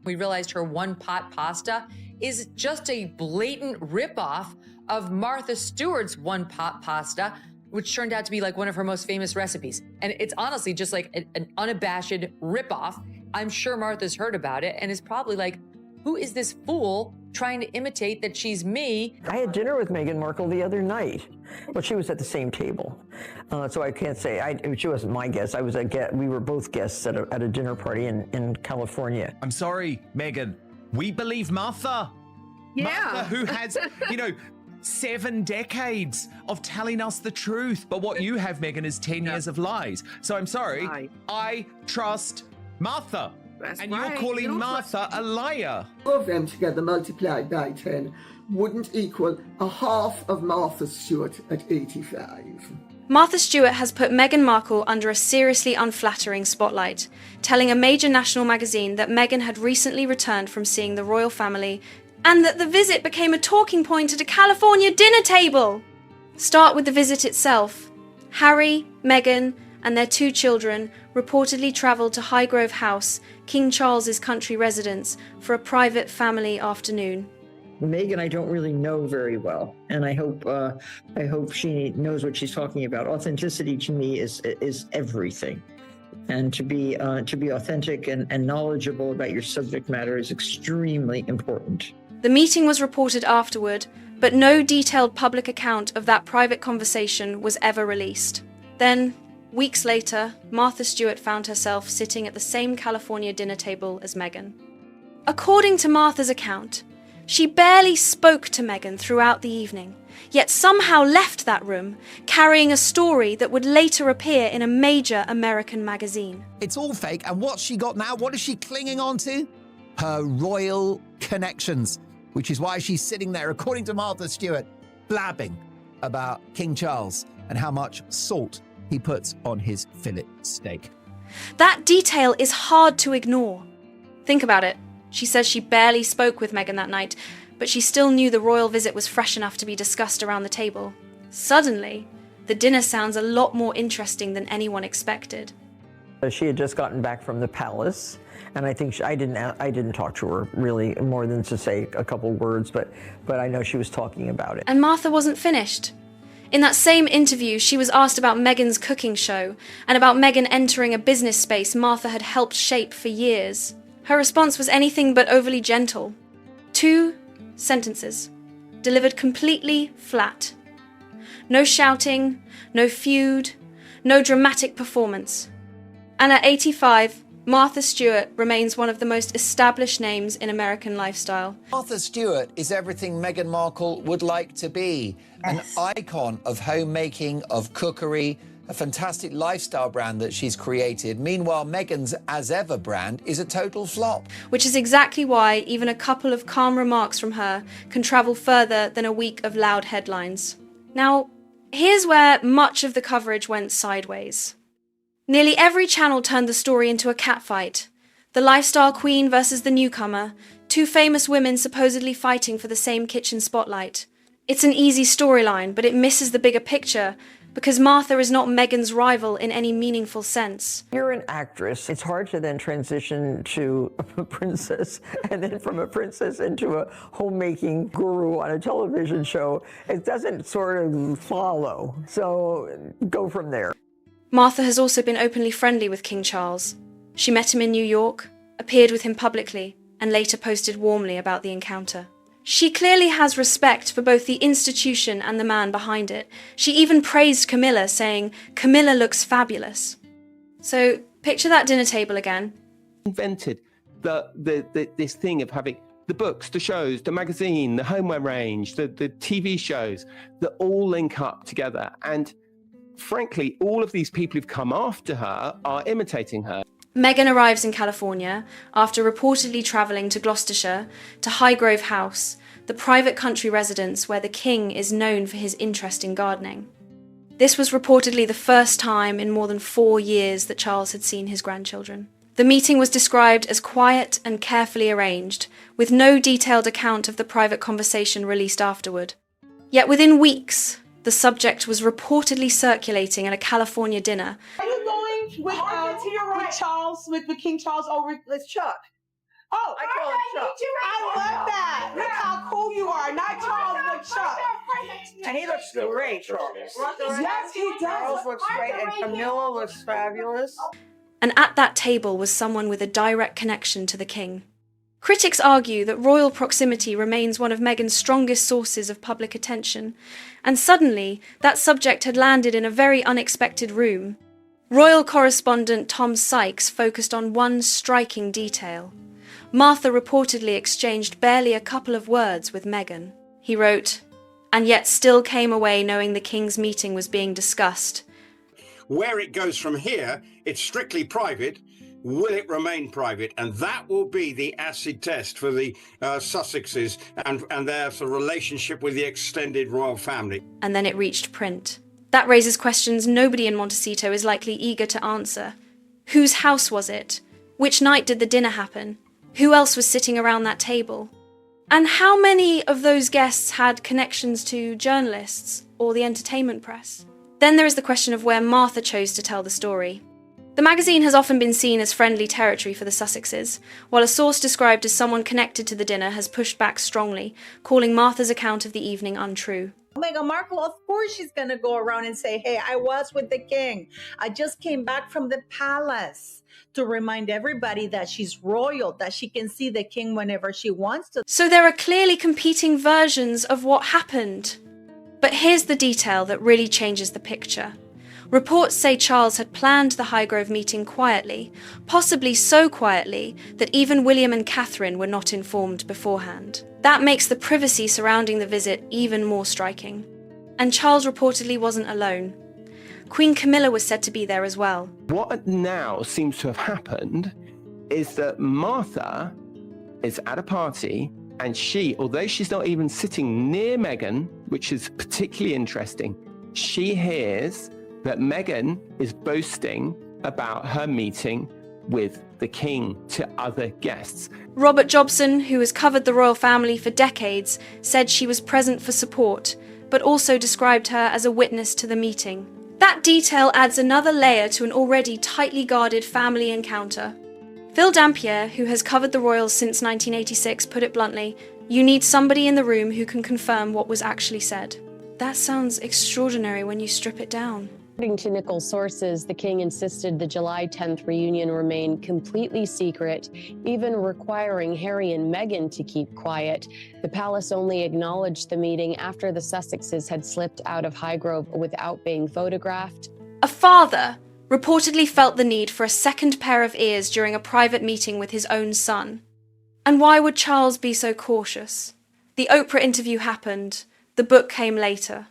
We realized her one-pot pasta is just a blatant ripoff of Martha Stewart's one-pot pasta, which turned out to be like one of her most famous recipes. And it's honestly just like an unabashed ripoff. I'm sure Martha's heard about it and is probably like, who is this fool trying to imitate that she's me? I had dinner with Meghan Markle the other night. Well, she was at the same table. So I can't say, she wasn't my guest. We were both guests at a dinner party in California. I'm sorry, Meghan. We believe Martha. Yeah. Martha, who has, 7 decades of telling us the truth. But what you have, Meghan, is 10 years of lies. So I'm sorry. Right. I trust Martha. That's and right. you're calling Martha a liar. All of them together multiplied by 10 wouldn't equal a half of Martha Stewart at 85. Martha Stewart has put Meghan Markle under a seriously unflattering spotlight, telling a major national magazine that Meghan had recently returned from seeing the royal family and that the visit became a talking point at a California dinner table. Start with the visit itself. Harry, Meghan, and their 2 children reportedly travelled to Highgrove House, King Charles's country residence, for a private family afternoon. Meghan, I don't really know very well, and I hope she knows what she's talking about. Authenticity to me is everything, and to be authentic and knowledgeable about your subject matter is extremely important. The meeting was reported afterward, but no detailed public account of that private conversation was ever released. Then, weeks later, Martha Stewart found herself sitting at the same California dinner table as Meghan. According to Martha's account, she barely spoke to Meghan throughout the evening, yet somehow left that room carrying a story that would later appear in a major American magazine. It's all fake, and what's she got now? What is she clinging on to? Her royal connections, which is why she's sitting there, according to Martha Stewart, blabbing about King Charles and how much salt he puts on his fillet steak. That detail is hard to ignore. Think about it. She says she barely spoke with Meghan that night, but she still knew the royal visit was fresh enough to be discussed around the table. Suddenly, the dinner sounds a lot more interesting than anyone expected. She had just gotten back from the palace, and I think I didn't talk to her really more than to say a couple words, but I know she was talking about it. And Martha wasn't finished. In that same interview, she was asked about Meghan's cooking show and about Meghan entering a business space Martha had helped shape for years. Her response was anything but overly gentle. 2 sentences, delivered completely flat. No shouting, no feud, no dramatic performance. And at 85, Martha Stewart remains one of the most established names in American lifestyle. Martha Stewart is everything Meghan Markle would like to be. Yes. An icon of homemaking, of cookery, a fantastic lifestyle brand that she's created. Meanwhile, Meghan's As Ever brand is a total flop. Which is exactly why even a couple of calm remarks from her can travel further than a week of loud headlines. Now, here's where much of the coverage went sideways. Nearly every channel turned the story into a catfight. The lifestyle queen versus the newcomer, 2 famous women supposedly fighting for the same kitchen spotlight. It's an easy storyline, but it misses the bigger picture, because Martha is not Meghan's rival in any meaningful sense. You're an actress. It's hard to then transition to a princess, and then from a princess into a homemaking guru on a television show. It doesn't sort of follow. So go from there. Martha has also been openly friendly with King Charles. She met him in New York, appeared with him publicly, and later posted warmly about the encounter. She clearly has respect for both the institution and the man behind it. She even praised Camilla, saying, "Camilla looks fabulous." So picture that dinner table again. Invented this thing of having the books, the shows, the magazine, the homeware range, the TV shows that all link up together. And frankly, all of these people who've come after her are imitating her. Meghan arrives in California after reportedly travelling to Gloucestershire to Highgrove House, the private country residence where the king is known for his interest in gardening. This was reportedly the first time in more than 4 years that Charles had seen his grandchildren. The meeting was described as quiet and carefully arranged, with no detailed account of the private conversation released afterward. Yet within weeks, the subject was reportedly circulating at a California dinner. Are you going with King Charles over? Let's Chuck. Oh, I love that. Look how cool you are. Not Charles, but Chuck. And he looks great, Charles. Yes, he does. Charles looks great, and Camilla looks fabulous. And at that table was someone with a direct connection to the king. Critics argue that royal proximity remains one of Meghan's strongest sources of public attention, and suddenly that subject had landed in a very unexpected room. Royal correspondent Tom Sykes focused on one striking detail. Martha reportedly exchanged barely a couple of words with Meghan. He wrote, "And yet still came away knowing the king's meeting was being discussed." Where it goes from here, it's strictly private. Will it remain private? And that will be the acid test for the Sussexes and their sort of relationship with the extended royal family. And then it reached print. That raises questions nobody in Montecito is likely eager to answer. Whose house was it? Which night did the dinner happen? Who else was sitting around that table? And how many of those guests had connections to journalists or the entertainment press? Then there is the question of where Martha chose to tell the story. The magazine has often been seen as friendly territory for the Sussexes, while a source described as someone connected to the dinner has pushed back strongly, calling Martha's account of the evening untrue. Meghan Markle, of course she's going to go around and say, hey, I was with the king. I just came back from the palace, to remind everybody that she's royal, that she can see the king whenever she wants to. So there are clearly competing versions of what happened. But here's the detail that really changes the picture. Reports say Charles had planned the Highgrove meeting quietly, possibly so quietly that even William and Catherine were not informed beforehand. That makes the privacy surrounding the visit even more striking. And Charles reportedly wasn't alone. Queen Camilla was said to be there as well. What now seems to have happened is that Martha is at a party, and she, although she's not even sitting near Meghan, which is particularly interesting, she hears that Meghan is boasting about her meeting with the king to other guests. Robert Jobson, who has covered the royal family for decades, said she was present for support, but also described her as a witness to the meeting. That detail adds another layer to an already tightly guarded family encounter. Phil Dampier, who has covered the royals since 1986, put it bluntly, "You need somebody in the room who can confirm what was actually said." That sounds extraordinary when you strip it down. According to Nichols' sources, the king insisted the July 10th reunion remain completely secret, even requiring Harry and Meghan to keep quiet. The palace only acknowledged the meeting after the Sussexes had slipped out of Highgrove without being photographed. A father reportedly felt the need for a second pair of ears during a private meeting with his own son. And why would Charles be so cautious? The Oprah interview happened. The book came later.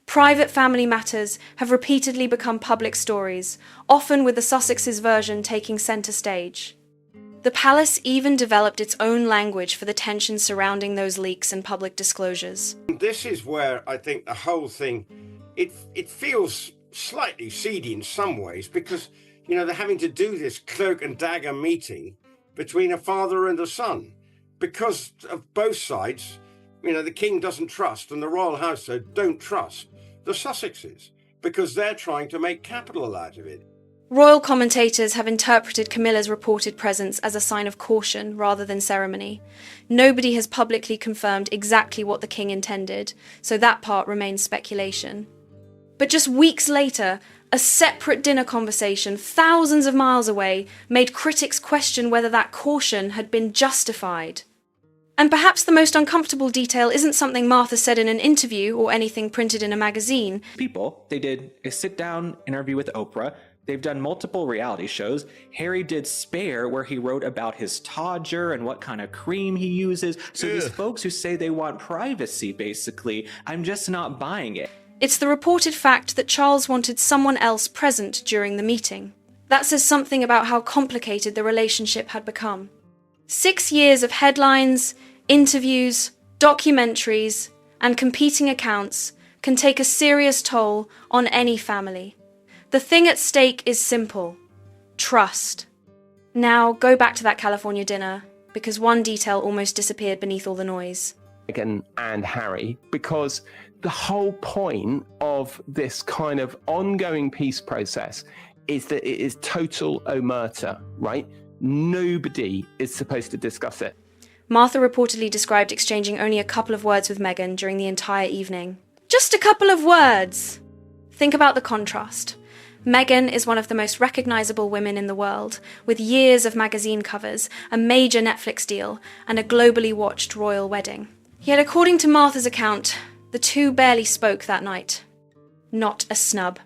Private family matters have repeatedly become public stories, often with the Sussexes' version taking centre stage. The palace even developed its own language for the tension surrounding those leaks and public disclosures. This is where I think the whole thing, it feels slightly seedy in some ways, because, you know, they're having to do this cloak and dagger meeting between a father and a son because of both sides. You know, the king doesn't trust and the royal household don't trust the Sussexes because they're trying to make capital out of it. Royal commentators have interpreted Camilla's reported presence as a sign of caution rather than ceremony. Nobody has publicly confirmed exactly what the king intended, so that part remains speculation. But just weeks later, a separate dinner conversation thousands of miles away made critics question whether that caution had been justified. And perhaps the most uncomfortable detail isn't something Martha said in an interview or anything printed in a magazine. They did a sit-down interview with Oprah. They've done multiple reality shows. Harry did Spare, where he wrote about his todger and what kind of cream he uses. So these folks who say they want privacy, basically, I'm just not buying it. It's the reported fact that Charles wanted someone else present during the meeting. That says something about how complicated the relationship had become. 6 years of headlines, interviews, documentaries, and competing accounts can take a serious toll on any family. The thing at stake is simple: trust. Now, go back to that California dinner, because one detail almost disappeared beneath all the noise. Meghan and Harry, because the whole point of this kind of ongoing peace process is that it is total omerta, right? Nobody is supposed to discuss it. Martha reportedly described exchanging only a couple of words with Meghan during the entire evening. Just a couple of words! Think about the contrast. Meghan is one of the most recognisable women in the world, with years of magazine covers, a major Netflix deal, and a globally watched royal wedding. Yet according to Martha's account, the two barely spoke that night. Not a snub.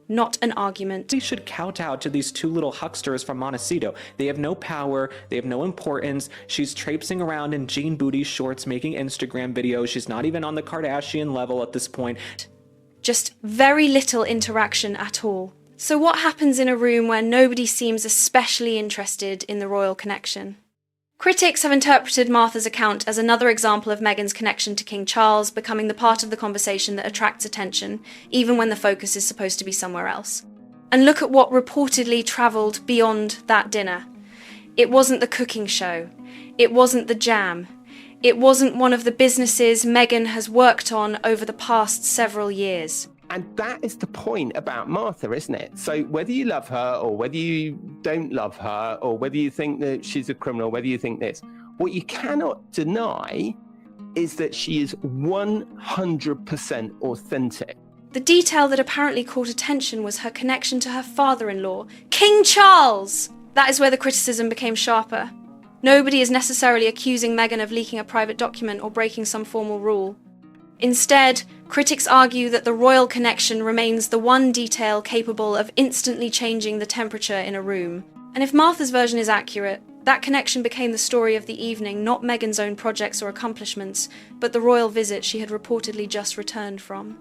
Not an argument. We should kowtow to these two little hucksters from Montecito. They have no power, they have no importance. She's traipsing around in jean booty shorts making Instagram videos. She's not even on the Kardashian level at this point. Just very little interaction at all. So what happens in a room where nobody seems especially interested in the royal connection? Critics have interpreted Martha's account as another example of Meghan's connection to King Charles becoming the part of the conversation that attracts attention, even when the focus is supposed to be somewhere else. And look at what reportedly travelled beyond that dinner. It wasn't the cooking show. It wasn't the jam. It wasn't one of the businesses Meghan has worked on over the past several years. And that is the point about Martha, isn't it? So whether you love her or whether you don't love her or whether you think that she's a criminal, whether you think this, what you cannot deny is that she is 100% authentic. The detail that apparently caught attention was her connection to her father-in-law, King Charles! That is where the criticism became sharper. Nobody is necessarily accusing Meghan of leaking a private document or breaking some formal rule. Instead, critics argue that the royal connection remains the one detail capable of instantly changing the temperature in a room. And if Martha's version is accurate, that connection became the story of the evening, not Meghan's own projects or accomplishments, but the royal visit she had reportedly just returned from.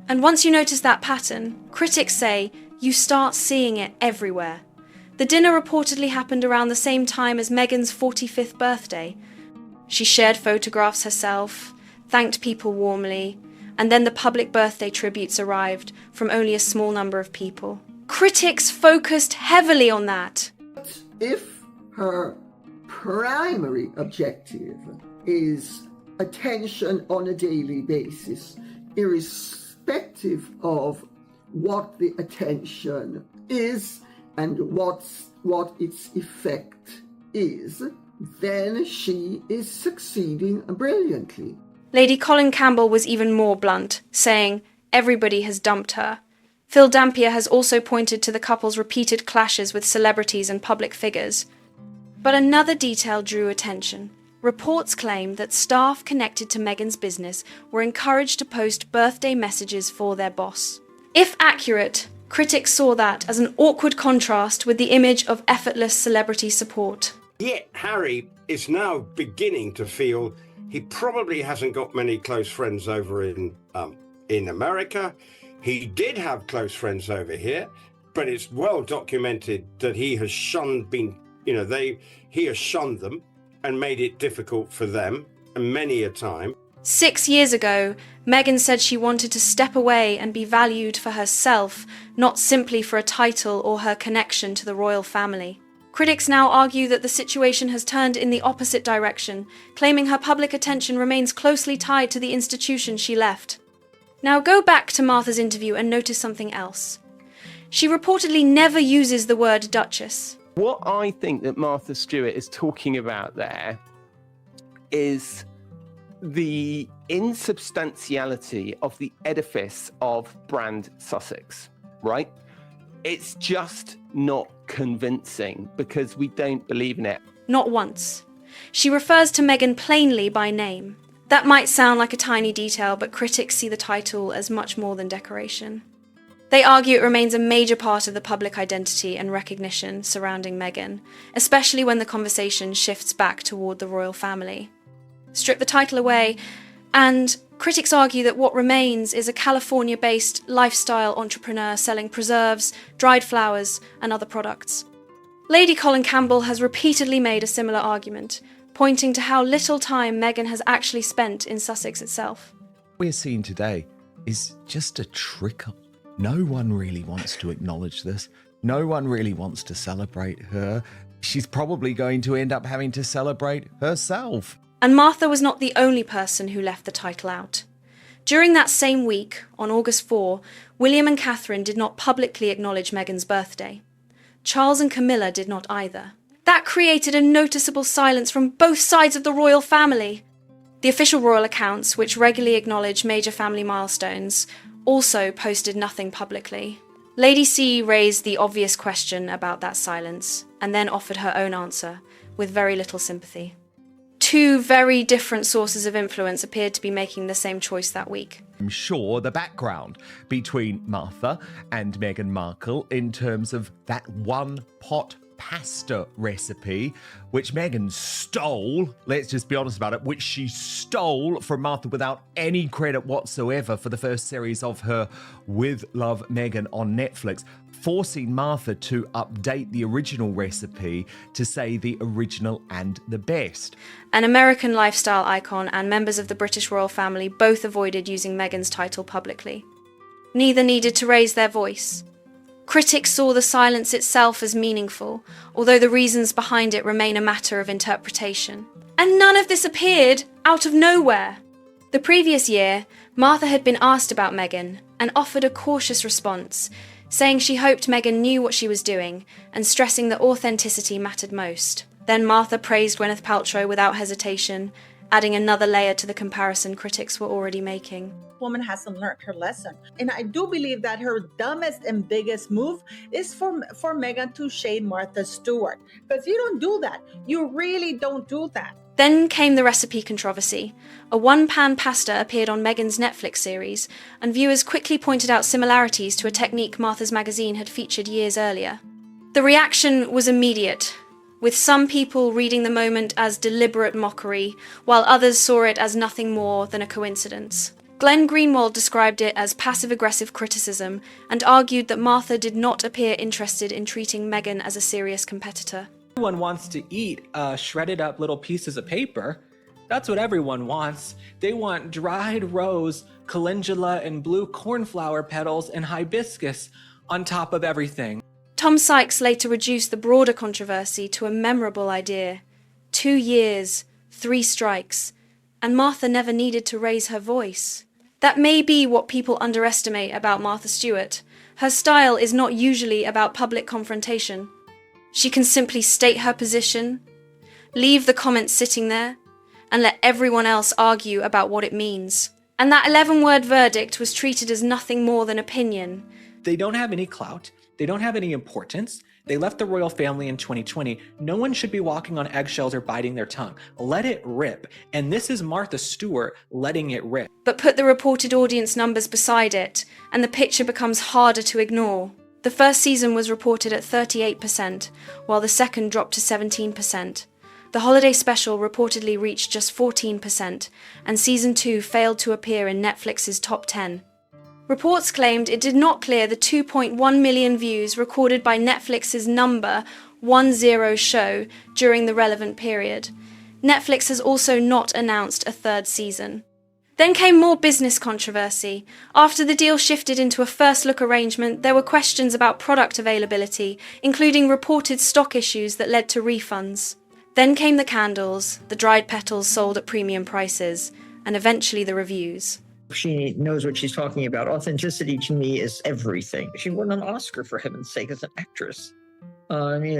And once you notice that pattern, critics say you start seeing it everywhere. The dinner reportedly happened around the same time as Meghan's 45th birthday. She shared photographs herself, thanked people warmly, and then the public birthday tributes arrived from only a small number of people. Critics focused heavily on that. If her primary objective is attention on a daily basis, irrespective of what the attention is and what its effect is, then she is succeeding brilliantly. Lady Colin Campbell was even more blunt, saying, "Everybody has dumped her." Phil Dampier has also pointed to the couple's repeated clashes with celebrities and public figures. But another detail drew attention. Reports claim that staff connected to Meghan's business were encouraged to post birthday messages for their boss. If accurate, critics saw that as an awkward contrast with the image of effortless celebrity support. Yet Harry is now beginning to feel he probably hasn't got many close friends over in America. He did have close friends over here, but it's well documented that he has he has shunned them and made it difficult for them many a time. 6 years ago, Meghan said she wanted to step away and be valued for herself, not simply for a title or her connection to the royal family. Critics now argue that the situation has turned in the opposite direction, claiming her public attention remains closely tied to the institution she left. Now go back to Martha's interview and notice something else. She reportedly never uses the word Duchess. What I think that Martha Stewart is talking about there is the insubstantiality of the edifice of Brand Sussex, right? It's just not convincing because we don't believe in it. Not once. She refers to Meghan plainly by name. That might sound like a tiny detail, but critics see the title as much more than decoration. They argue it remains a major part of the public identity and recognition surrounding Meghan, especially when the conversation shifts back toward the royal family. Strip the title away, and critics argue that what remains is a California-based lifestyle entrepreneur selling preserves, dried flowers, and other products. Lady Colin Campbell has repeatedly made a similar argument, pointing to how little time Meghan has actually spent in Sussex itself. What we're seeing today is just a trickle. No one really wants to acknowledge this. No one really wants to celebrate her. She's probably going to end up having to celebrate herself. And Martha was not the only person who left the title out. During that same week, on August 4, William and Catherine did not publicly acknowledge Meghan's birthday. Charles and Camilla did not either. That created a noticeable silence from both sides of the royal family. The official royal accounts, which regularly acknowledge major family milestones, also posted nothing publicly. Lady C raised the obvious question about that silence, and then offered her own answer, with very little sympathy. Two very different sources of influence appeared to be making the same choice that week. I'm sure the background between Martha and Meghan Markle in terms of that one pot pasta recipe, which Meghan stole, let's just be honest about it, which she stole from Martha without any credit whatsoever for the first series of her With Love Meghan on Netflix, forcing Martha to update the original recipe to say the original and the best. An American lifestyle icon and members of the British royal family both avoided using Meghan's title publicly. Neither needed to raise their voice. Critics saw the silence itself as meaningful, although the reasons behind it remain a matter of interpretation. And none of this appeared out of nowhere. The previous year, Martha had been asked about Meghan and offered a cautious response, saying she hoped Meghan knew what she was doing and stressing that authenticity mattered most. Then Martha praised Gwyneth Paltrow without hesitation, adding another layer to the comparison critics were already making. Woman hasn't learned her lesson. And I do believe that her dumbest and biggest move is for Meghan to shade Martha Stewart. Because you don't do that. You really don't do that. Then came the recipe controversy. A one-pan pasta appeared on Meghan's Netflix series, and viewers quickly pointed out similarities to a technique Martha's magazine had featured years earlier. The reaction was immediate, with some people reading the moment as deliberate mockery, while others saw it as nothing more than a coincidence. Glenn Greenwald described it as passive-aggressive criticism and argued that Martha did not appear interested in treating Meghan as a serious competitor. Everyone wants to eat shredded up little pieces of paper. That's what everyone wants. They want dried rose, calendula, and blue cornflower petals and hibiscus on top of everything. Tom Sykes later reduced the broader controversy to a memorable idea. 2 years, 3 strikes, and Martha never needed to raise her voice. That may be what people underestimate about Martha Stewart. Her style is not usually about public confrontation. She can simply state her position, leave the comments sitting there, and let everyone else argue about what it means. And that 11-word verdict was treated as nothing more than opinion. They don't have any clout. They don't have any importance. They left the royal family in 2020. No one should be walking on eggshells or biting their tongue. Let it rip. And this is Martha Stewart letting it rip. But put the reported audience numbers beside it, and the picture becomes harder to ignore. The first season was reported at 38%, while the second dropped to 17%. The holiday special reportedly reached just 14%, and season 2 failed to appear in Netflix's top 10. Reports claimed it did not clear the 2.1 million views recorded by Netflix's number 10 show during the relevant period. Netflix has also not announced a third season. Then came more business controversy. After the deal shifted into a first-look arrangement, there were questions about product availability, including reported stock issues that led to refunds. Then came the candles, the dried petals sold at premium prices, and eventually the reviews. She knows what she's talking about. Authenticity to me is everything. She won an Oscar, for heaven's sake, as an actress.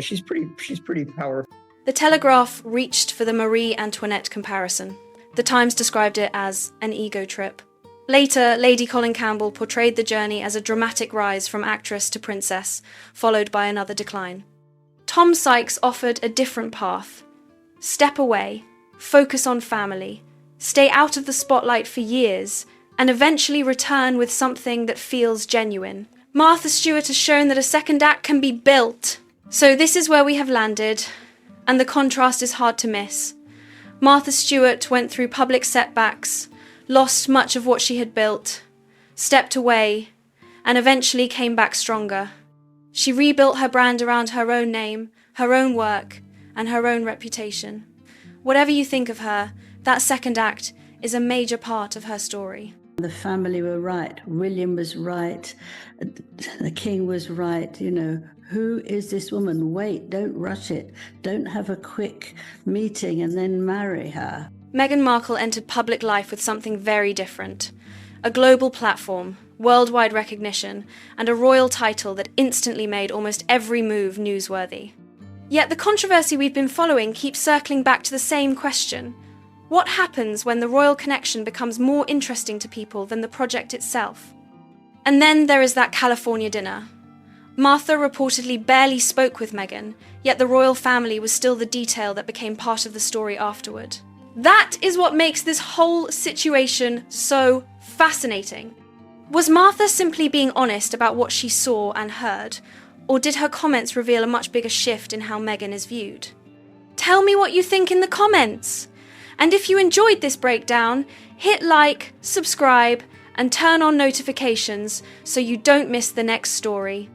She's pretty powerful. The Telegraph reached for the Marie Antoinette comparison. The Times described it as an ego trip. Later, Lady Colin Campbell portrayed the journey as a dramatic rise from actress to princess, followed by another decline. Tom Sykes offered a different path. Step away, focus on family, stay out of the spotlight for years, and eventually return with something that feels genuine. Martha Stewart has shown that a second act can be built. So this is where we have landed, and the contrast is hard to miss. Martha Stewart went through public setbacks, lost much of what she had built, stepped away, and eventually came back stronger. She rebuilt her brand around her own name, her own work, and her own reputation. Whatever you think of her, that second act is a major part of her story. The family were right. William was right. The king was right. Who is this woman? Wait, don't rush it. Don't have a quick meeting and then marry her. Meghan Markle entered public life with something very different. A global platform, worldwide recognition, and a royal title that instantly made almost every move newsworthy. Yet the controversy we've been following keeps circling back to the same question. What happens when the royal connection becomes more interesting to people than the project itself? And then there is that California dinner. Martha reportedly barely spoke with Meghan, yet the royal family was still the detail that became part of the story afterward. That is what makes this whole situation so fascinating. Was Martha simply being honest about what she saw and heard, or did her comments reveal a much bigger shift in how Meghan is viewed? Tell me what you think in the comments! And if you enjoyed this breakdown, hit like, subscribe, and turn on notifications so you don't miss the next story.